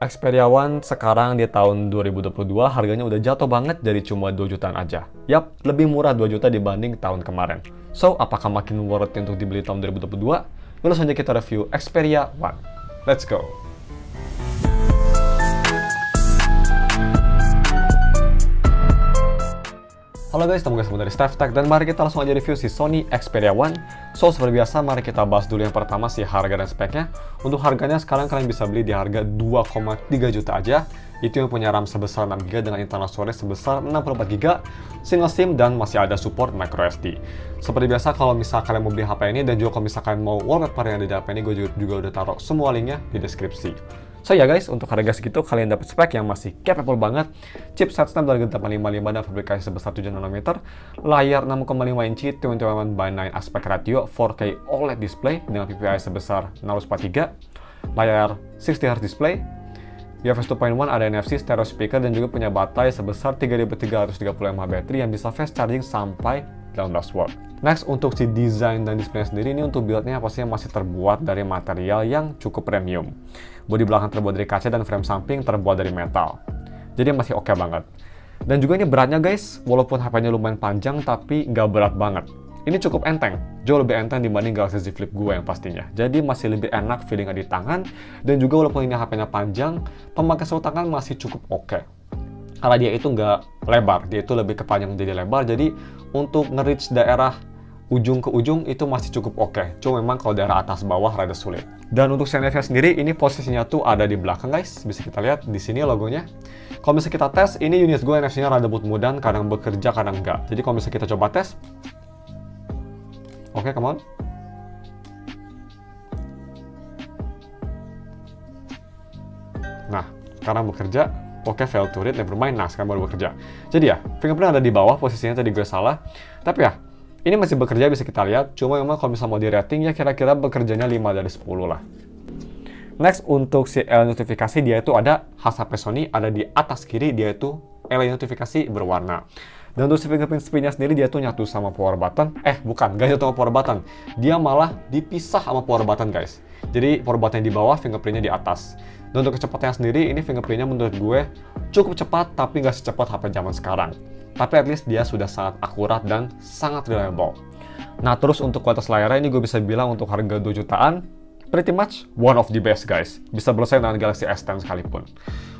Xperia One sekarang di tahun 2022 harganya udah jatuh banget dari cuma 2 jutaan aja. Yap, lebih murah 2 juta dibanding tahun kemarin. So, apakah makin worth it untuk dibeli tahun 2022? Langsung saja kita review Xperia One. Let's go! Halo guys, teman semua dari Steph Tech dan mari kita langsung aja review si Sony Xperia One. So, seperti biasa mari kita bahas dulu yang pertama si harga dan speknya. Untuk harganya sekarang kalian bisa beli di harga 2,3 juta aja. Itu yang punya RAM sebesar 6GB dengan internal storage sebesar 64GB, single SIM dan masih ada support microSD. Seperti biasa kalau misal kalian mau beli HP ini dan juga kalau misalkan mau wallpaper yang ada di HP ini, gue juga udah taruh semua linknya di deskripsi. So ya guys, untuk harga segitu kalian dapat spek yang masih capable banget. Chipset Snapdragon 855 dan fabrikasi sebesar 7 nanometer, layar 6,5 inci 21:9 aspect ratio, 4K OLED display dengan PPI sebesar 643, layar 60Hz display, UFS 2.1, ada NFC, stereo speaker, dan juga punya baterai sebesar 3330 mAh baterai yang bisa fast charging sampai 18 watt. Next, untuk si desain dan display sendiri, ini untuk build-nya pastinya masih terbuat dari material yang cukup premium. Bodi belakang terbuat dari kaca dan frame samping terbuat dari metal. Jadi masih oke banget. Dan juga ini beratnya guys, walaupun HP-nya lumayan panjang tapi nggak berat banget. Ini cukup enteng, jauh lebih enteng dibanding Galaxy Z Flip gue yang pastinya. Jadi masih lebih enak feelingnya di tangan, dan juga walaupun ini HP-nya panjang, pemakaian sarung tangan masih cukup oke. Karena dia itu nggak lebar, dia itu lebih kepanjang jadi lebar, jadi untuk nge-reach daerah ujung ke ujung itu masih cukup oke. Cuma memang kalau daerah atas bawah rada sulit. Dan untuk NFC sendiri, ini posisinya tuh ada di belakang guys, bisa kita lihat di sini logonya. Kalau misalnya kita tes, ini unit gue NFC-nya rada mut-mudan, kadang bekerja, kadang enggak. Jadi kalau misalnya kita coba tes, oke, come on. Nah, sekarang bekerja. Oke, fail to read, never mind. Nah, sekarang baru bekerja. Jadi ya, fingerprint ada di bawah, posisinya tadi gue salah. Tapi ya, ini masih bekerja, bisa kita lihat. Cuma memang kalau misalnya mau di rating, ya kira-kira bekerjanya 5 dari 10 lah. Next, untuk si LED notifikasi, dia itu ada khas HP Sony, ada di atas kiri, dia itu LED notifikasi berwarna. Dan untuk si fingerprint spin-nya sendiri, dia tuh nyatu sama power button. Bukan, gak nyatu sama power button. Dia malah dipisah sama power button, guys. Jadi, power button di bawah, fingerprint-nya di atas. Dan untuk kecepatannya sendiri, ini fingerprint-nya menurut gue cukup cepat, tapi nggak secepat HP zaman sekarang. Tapi at least dia sudah sangat akurat dan sangat reliable. Nah, terus untuk kualitas layarnya, ini gue bisa bilang untuk harga 2 jutaan, pretty much one of the best guys. Bisa bersaing dengan Galaxy S10 sekalipun.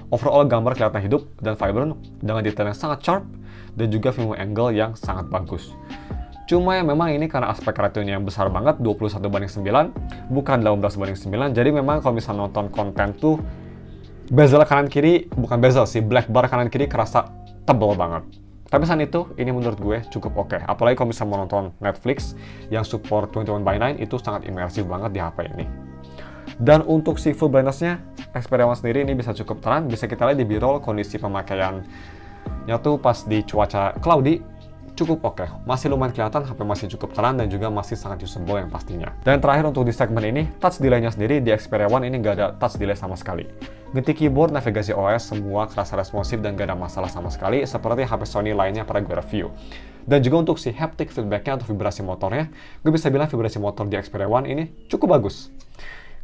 Overall, gambar kelihatan hidup dan vibrant, dengan detail yang sangat sharp, dan juga film angle yang sangat bagus. Cuma ya memang ini karena aspek ratio-nya yang besar banget, 21:9, bukan 18:9. Jadi memang kalau misalnya nonton konten tuh, bezel kanan kiri, bukan bezel sih, black bar kanan kiri kerasa tebal banget. Tapi saat itu, ini menurut gue cukup oke. Apalagi kalau misalnya mau nonton Netflix yang support 21:9, itu sangat imersif banget di HP ini. Dan untuk si full brightness-nya, Xperia One sendiri ini bisa cukup terang, bisa kita lihat di B-roll kondisi pemakaiannya tuh pas di cuaca cloudy, cukup oke. Masih lumayan kelihatan, HP masih cukup terang dan juga masih sangat usable yang pastinya. Dan terakhir untuk di segmen ini, touch delay-nya sendiri di Xperia One ini nggak ada touch delay sama sekali. Ngetik keyboard, navigasi OS, semua kerasa responsif dan nggak ada masalah sama sekali, seperti HP Sony lainnya pada gue review. Dan juga untuk si haptic feedback-nya atau vibrasi motornya, gue bisa bilang vibrasi motor di Xperia One ini cukup bagus.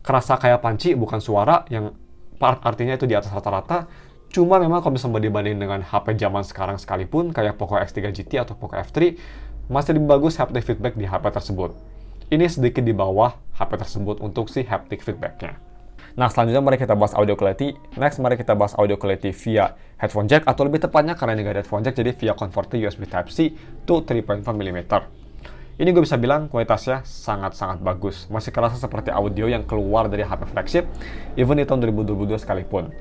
Kerasa kayak panci, bukan suara, yang artinya itu di atas rata-rata. Cuma memang kalau misalnya dibanding dengan HP zaman sekarang sekalipun, kayak Poco X3 GT atau Poco F3, masih lebih bagus haptic feedback di HP tersebut. Ini sedikit di bawah HP tersebut untuk si haptic feedback-nya. Nah, selanjutnya mari kita bahas audio quality. Next, mari kita bahas audio quality via headphone jack, atau lebih tepatnya karena ini nggak ada headphone jack, jadi via converter USB Type-C to 3.5 mm. Ini gue bisa bilang kualitasnya sangat-sangat bagus. Masih kerasa seperti audio yang keluar dari HP flagship, even di tahun 2022 sekalipun.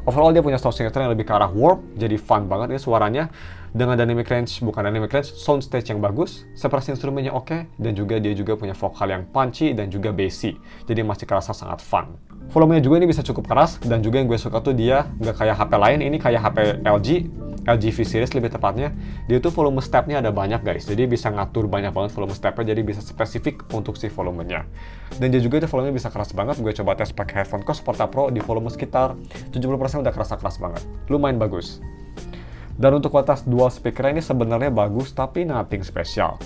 Overall dia punya sound signature yang lebih ke arah warm, jadi fun banget ini suaranya. Dengan dynamic range, bukan dynamic range, soundstage yang bagus, seperti instrumennya oke, dan juga dia juga punya vokal yang punchy dan juga bassy. Jadi masih kerasa sangat fun. Volumenya juga ini bisa cukup keras, dan juga yang gue suka tuh dia nggak kayak HP lain, ini kayak HP LG V series lebih tepatnya. Dia tuh volume stepnya ada banyak guys, jadi bisa ngatur banyak banget volume stepnya, jadi bisa spesifik untuk si volumenya. Dan dia juga itu volumenya bisa keras banget, gue coba tes pakai headphone Cos Porta Pro di volume sekitar 70% udah kerasa keras banget. Lumayan bagus. Dan untuk kualitas dual speaker ini sebenarnya bagus, tapi nothing special.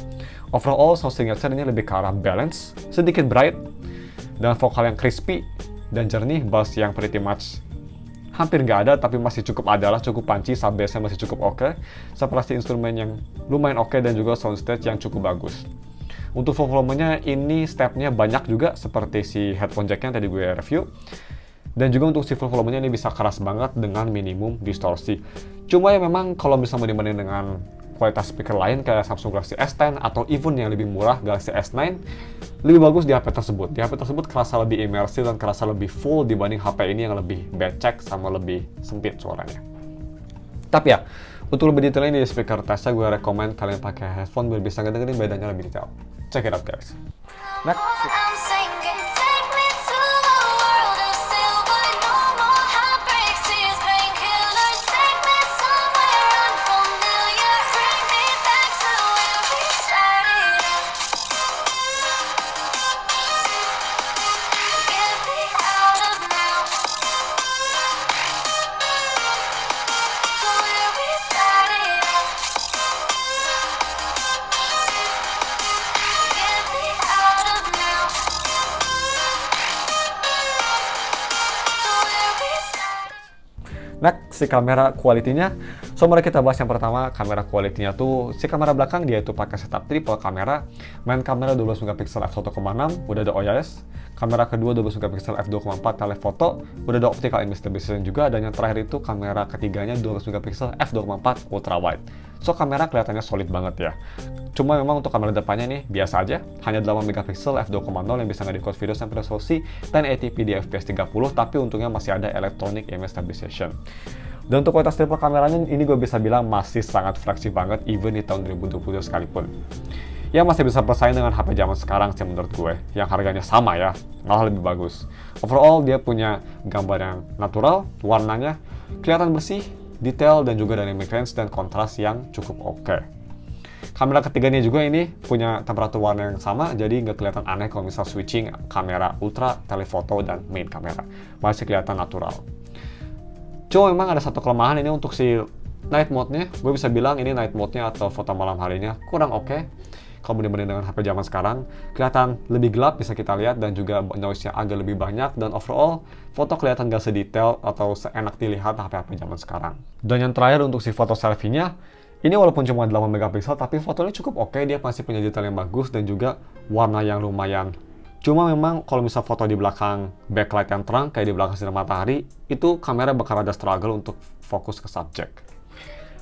Overall, sound signature ini lebih ke arah balance, sedikit bright, dan vokal yang crispy, dan jernih, bass yang pretty much hampir nggak ada, tapi masih cukup ada lah, cukup punchy, sub bass-nya masih cukup oke, seperti instrumen yang lumayan oke, dan juga soundstage yang cukup bagus. Untuk full volumenya ini stepnya banyak juga seperti si headphone jack-nya tadi gue review. Dan juga untuk si full volumenya ini bisa keras banget dengan minimum distorsi. Cuma ya memang kalau bisa dibanding dengan kualitas speaker lain kayak Samsung Galaxy S10 atau even yang lebih murah Galaxy S9, lebih bagus di HP tersebut. Di HP tersebut kerasa lebih imersif dan kerasa lebih full dibanding HP ini yang lebih becek sama lebih sempit suaranya. Tapi ya, untuk lebih detailnya di speaker testnya gue rekomend kalian pakai headphone biar bisa ngedengerin bedanya lebih detail. Check it out guys. Next. Next, si kamera quality-nya. So, mari kita bahas yang pertama, kamera quality-nya tuh, si kamera belakang dia itu pakai setup triple kamera. Main kamera 12 megapiksel f1.6, udah ada OIS. Kamera kedua 12 megapiksel f2.4 telephoto, udah ada optical image stabilization juga. Dan yang terakhir itu kamera ketiganya 12 megapiksel f2.4 ultra wide. So, kamera kelihatannya solid banget ya. Cuma memang untuk kamera depannya nih biasa aja, hanya 8 megapiksel f2.0 yang bisa nge-record video sampai resolusi 1080p di fps 30, tapi untungnya masih ada electronic image stabilization. Dan untuk kualitas triple kameranya ini gue bisa bilang masih sangat flagship banget even di tahun 2020 sekalipun. Ya masih bisa bersaing dengan HP zaman sekarang sih menurut gue, yang harganya sama ya, malah lebih bagus. Overall dia punya gambar yang natural, warnanya kelihatan bersih, detail, dan juga dynamic range dan kontras yang cukup oke. Kamera ketiganya juga ini punya temperatur warna yang sama, jadi nggak kelihatan aneh kalau misal switching kamera ultra, telephoto, dan main kamera. Masih kelihatan natural. Cuma memang ada satu kelemahan ini untuk si night mode-nya. Gue bisa bilang ini night mode-nya atau foto malam harinya kurang oke. Kalau dibanding dengan HP zaman sekarang, kelihatan lebih gelap bisa kita lihat, dan juga noise-nya agak lebih banyak, dan overall foto kelihatan gak sedetail atau seenak dilihat HP-HP zaman sekarang. Dan yang terakhir untuk si foto selfie-nya, ini walaupun cuma 8 megapiksel, tapi fotonya cukup oke, dia masih punya detail yang bagus dan juga warna yang lumayan. Cuma memang kalau misal foto di belakang backlight yang terang, kayak di belakang sinar matahari, itu kamera bakal ada struggle untuk fokus ke subjek.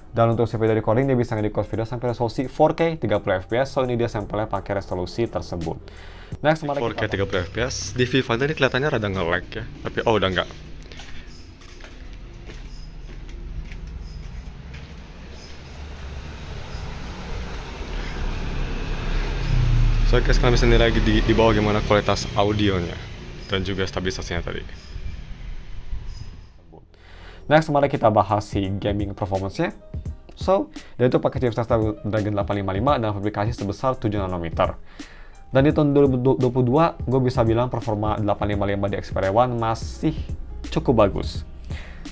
Dan untuk si video recording, dia bisa nge-record video sampai resolusi 4K 30 fps, so ini dia sampelnya pakai resolusi tersebut. Next, mari 4K 30 fps, di Viva ini kelihatannya rada nge-lag ya, tapi oh udah enggak. So guys, kalian bisa nilai lagi di bawah gimana kualitas audionya dan juga stabilisasinya tadi. Next, mari kita bahas si gaming performance-nya. So, dia itu pakai chipset Snapdragon 855 dan fabrikasi sebesar 7 nanometer. Dan di tahun 2022, gue bisa bilang performa 855 di Xperia One masih cukup bagus.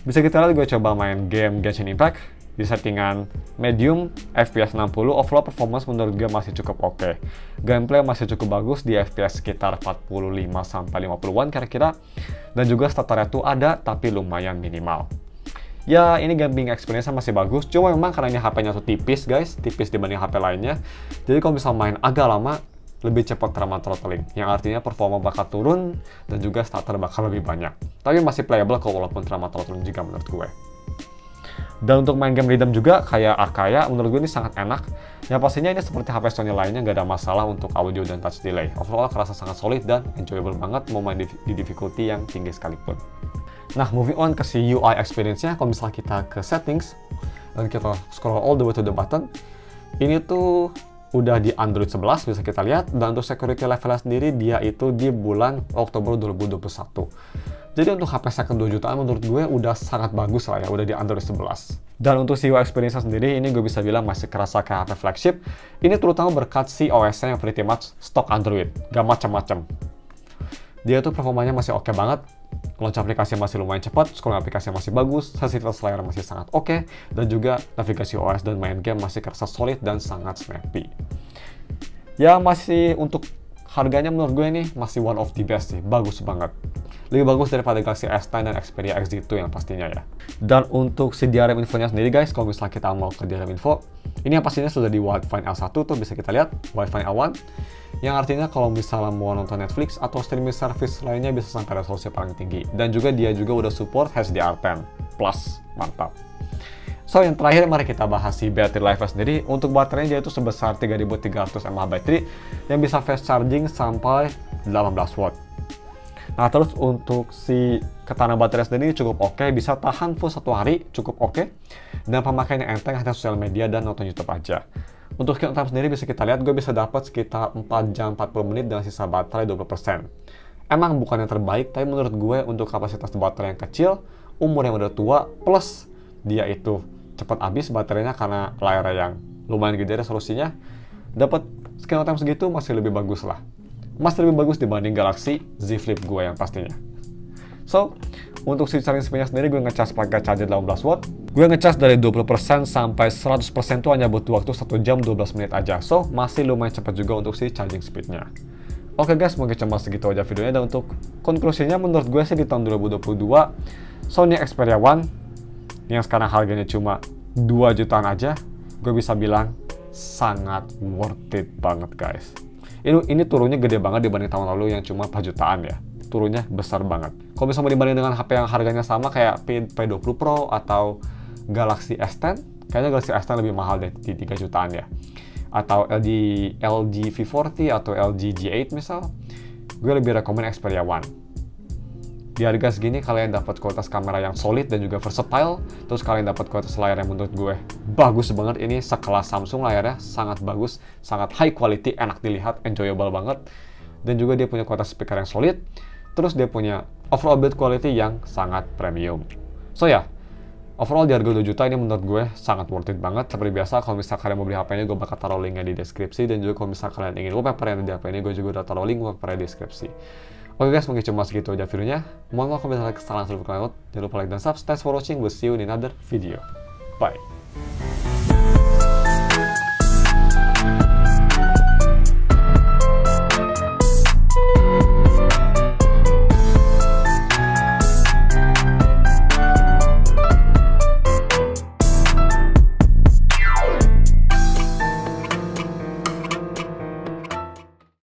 Bisa kita lihat gue coba main game Genshin Impact di settingan medium FPS 60, overall performance menurut gue masih cukup oke. Gameplay masih cukup bagus di FPS sekitar 45-50an kira-kira, dan juga starternya tuh ada tapi lumayan minimal. Ya ini gaming experience masih bagus, cuma memang karena ini HP-nya tuh tipis guys, tipis dibanding HP lainnya. Jadi kalau misal main agak lama, lebih cepat trauma throttling, yang artinya performa bakal turun dan juga starter bakal lebih banyak. Tapi masih playable kok walaupun trauma throttling juga menurut gue. Dan untuk main game rhythm juga kayak Arcaea, menurut gue ini sangat enak. Yang pastinya ini seperti HP Sony lainnya nggak ada masalah untuk audio dan touch delay. Overall kerasa sangat solid dan enjoyable banget mau main di difficulty yang tinggi sekalipun. Nah, moving on ke si UI experience-nya, kalau misalnya kita ke settings dan kita scroll all the way to the button, ini tuh udah di Android 11 bisa kita lihat, dan untuk security levelnya sendiri dia itu di bulan Oktober 2021. Jadi untuk HP second 2 jutaan menurut gue udah sangat bagus lah ya, udah di Android 11. Dan untuk si UI experience sendiri ini gue bisa bilang masih kerasa kayak HP flagship. Ini terutama berkat si OS-nya yang pretty much stock Android, gak macam-macam. Dia tuh performanya masih oke banget, launch aplikasi masih lumayan cepat, scrolling aplikasi masih bagus, sensitivitas layar masih sangat oke, dan juga navigasi OS dan main game masih kerasa solid dan sangat snappy. Ya masih untuk harganya menurut gue ini masih one of the best sih, bagus banget. Lebih bagus daripada Galaxy S10 dan Xperia XZ2 yang pastinya ya. Dan untuk si DRM infonya sendiri guys, kalau misalnya kita mau ke DRM info, ini yang pastinya sudah di Wi-Fi L1 tuh bisa kita lihat, Wi-Fi L1. Yang artinya kalau misalnya mau nonton Netflix atau streaming service lainnya bisa sampai resolusi paling tinggi. Dan juga dia juga udah support HDR10 Plus, mantap. So, yang terakhir mari kita bahas si battery life sendiri. Untuk baterainya dia itu sebesar 3300 mAh baterai yang bisa fast charging sampai 18 watt. Nah, terus untuk si ketahanan baterai sendiri cukup oke, bisa tahan full 1 hari, cukup oke. Dan pemakaiannya enteng, hanya sosial media dan nonton YouTube aja. Untuk screen time sendiri bisa kita lihat, gue bisa dapat sekitar 4 jam 40 menit dengan sisa baterai 20%. Emang bukan yang terbaik, tapi menurut gue untuk kapasitas baterai yang kecil, umur yang udah tua, plus dia itu cepat habis baterainya karena layarnya yang lumayan gede resolusinya, dapat screen time segitu masih lebih bagus lah. Masih lebih bagus dibanding Galaxy Z Flip gue yang pastinya. So, untuk si charging speednya sendiri gue ngecas pakai charger 18 watt. Gue ngecas dari 20% sampai 100% itu hanya butuh waktu 1 jam 12 menit aja. So, masih lumayan cepat juga untuk si charging speednya. Oke guys, mungkin cuma segitu aja videonya. Dan untuk konklusinya menurut gue sih di tahun 2022, Sony Xperia One yang sekarang harganya cuma 2 jutaan aja, gue bisa bilang sangat worth it banget guys. Ini turunnya gede banget dibanding tahun lalu yang cuma 4 jutaan ya. Turunnya besar banget. Kalau misalnya dibanding dengan HP yang harganya sama kayak P20 Pro atau Galaxy S10, kayaknya Galaxy S10 lebih mahal deh, di 3 jutaan ya. Atau LG V40 atau LG G8 misal, gue lebih rekomen Xperia One. Di harga segini kalian dapat kualitas kamera yang solid dan juga versatile. Terus kalian dapat kualitas layar yang menurut gue bagus banget. Ini sekelas Samsung layarnya, sangat bagus, sangat high quality, enak dilihat, enjoyable banget. Dan juga dia punya kualitas speaker yang solid. Terus dia punya overall build quality yang sangat premium. So ya, overall di harga 2 juta ini menurut gue sangat worth it banget. Seperti biasa, kalau misalnya kalian mau beli HP ini, gue bakal taruh linknya di deskripsi. Dan juga kalau misalnya kalian ingin wallpaper yang di HP ini, gue juga udah taruh link wallpaper di deskripsi. Oke guys, mungkin cuma segitu aja videonya. Mohon maaf kalau misalnya kesalahan seluruh kalian. Jangan lupa like dan subscribe. Thanks for watching. We'll see you in another video. Bye.